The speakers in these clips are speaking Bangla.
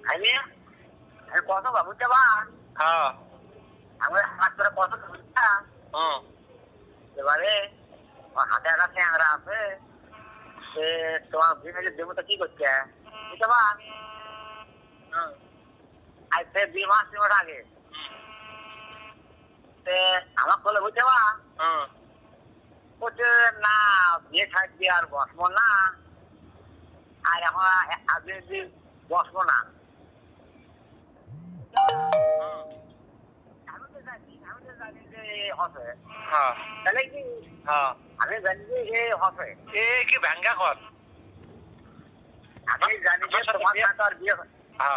আমি কত বাবু যাবা? হ্যাঁ। আমার হাত ধরে কত বুঝছা? এবারে হাতে একটা ট্যাংরা আছে, সে তোমার ফ্যামিলির দেবতা কি করছে বুঝবা? আজ সে 2 মাস 3 মাস আগে সে আমার বলে বুঝবা বলছে না বিয়ে থাকবে আর বসবো না, আর এখন আজকে বসবো না। আমি তো জানি যে হবে, তাহলে কি আমি জানি যে এ হবে, এ কি ভেঙ্গা কর। আমি জানি যে তোমার সাথে আর বিয়ে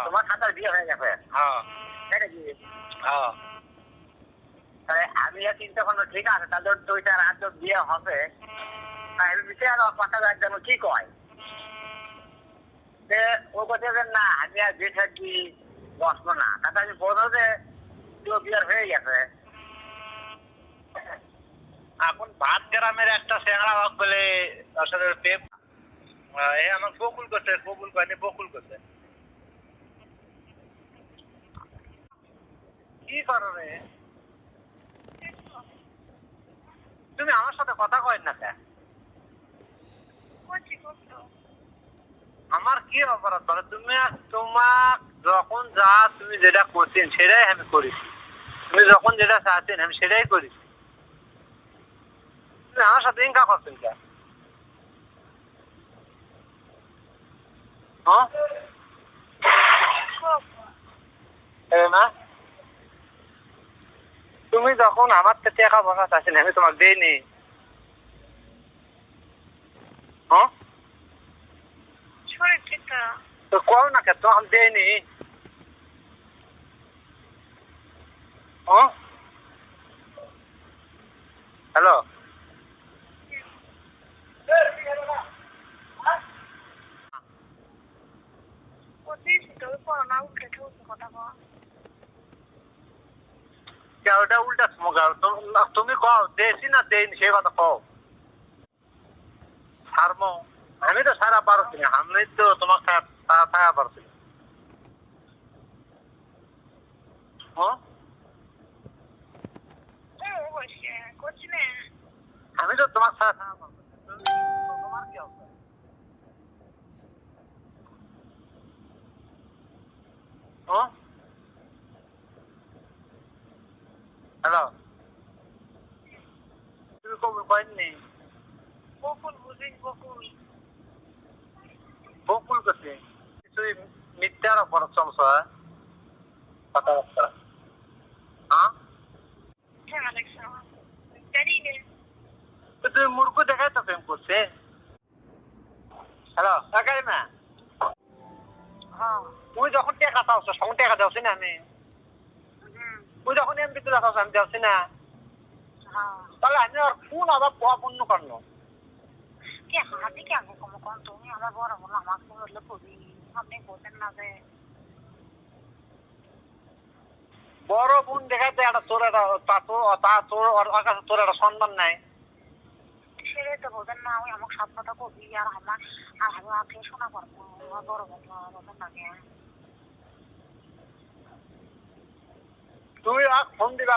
তোমার সাথে বিয়ে হয়ে গেছে, তাই নাকি? তাহলে আমি চিন্তা করলো ঠিক আছে, তাহলে 2-4 রাত বিয়ে হবে, আমি বিচার কথা একদম কি কয় যে ও কথা যে না আমি আর বিয়ে থাকি বসবো না, তাতে আমি বলবো যে কেউ বিয়ার হয়ে গেছে। এখন ভাত গ্রামের একটা চেংড়া হোক বলে আসলে পেপ এ আমার বকুল করছে, বকুল কয়নি বকুল করছে। কি করো রে তুমি? আমার সাথে কথা কয় না কেন? আমার কি অপরাধ বলো? তুমি তোমার যখন যা তুমি যেটা করছেন সেটাই আমি করেছি, তুমি যখন যেটা চাচ্ছেন আমি সেটাই করেছি। তুমি আমার সাথে ইনকা করছেন কেন? না তুমি যখন আমার থেকে টাকা পয়সা চাচ্ছেন আমি তোমাকে দেইনি। তো কও না কেন আমি দেইনি? হ্যালো, ওটা উল্টা তুমি কও দেছি না দেইনি সে কথা কও। ছাড়বো আমি তো সারা পারছি না, আমি তো তোমাকে ছাড়া পারছি না। আমি তো তোমার ছাড়া পারছি না। তোমার কি অবস্থা? হ্যালো, তুমি কবুল করেননি? বকুল করছে কিছুই মিথ্যার অপরাধ চলছ কথাবার্তা। তুমি মূর্খ দেখাই তো প্রেম করছে। হ্যালো না, তুই যখন টেকা চাওছ তখন টেকা দেওছি না আমি? তুই যখন এমপি তুলে চাওছ আমি দেওছি না? তাহলে আমি আর কোন আবার পূর্ণ করল? তুমি আমার বড় বলো আমাকে বললে কবি আপনি বোঝেন না যে বড় বোন দেখাইতে একটা তোর তোর কাছে তোর একটা সম্মান নাই। সেটাই তো বোঝেন না, ওই আমার সব কথা কবি আর আমার আর আমি আপনি শোনা করবো আমার বড় বন্ধু বোঝেন না কে তুই ফোন দিবা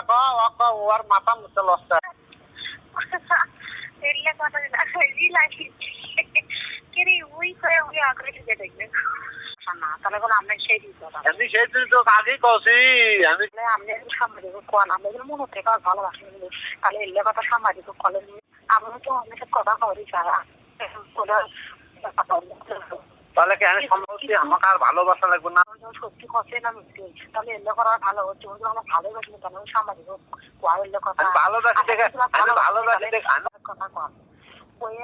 ওর মাথা মুছে লস্তা এলে কথা লাগে কেরে ওই করে ওই আগ্রহী যে দেখবেন না তাহলে বলে আমরা সেই দিত আমি সেই তুই তো আগেই কছি আমি আপনি সাংবাদিক কোয়ান আমরা মনে হতে কাজ ভালোবাসি তাহলে এলে কথা সাংবাদিক কলেজ আমরা তো অনেক কথা করি সারা তাহলে কি আমি সম্ভবত আমাকে আর ভালোবাসা লাগবে না? সত্যি কথা না মিথ্যে তাহলে এলে করা ভালো হচ্ছে আমার ভালোবাসি তাহলে সাংবাদিক কোয়া এলে কথা ভালোবাসি দেখে কথা কন ওই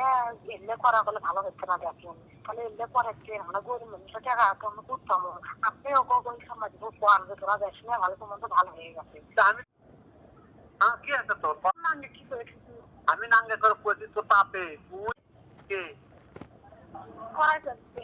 এলে করা বলে ভালো হচ্ছে না দেখেন তাহলে এলে করাচ্ছে আমরা গরিব মানুষের টাকা আমরা করতাম আপনিও ওই সাংবাদিক কোয়ান যে তোরা দেশ নিয়ে ভালো তোমার তো ভালো হয়ে গেছে আমি কি আছে তোর নাঙ্গে কি করে আমি নাঙ্গে করে পড়ছি তো তাপে তুই কে করাই যাচ্ছে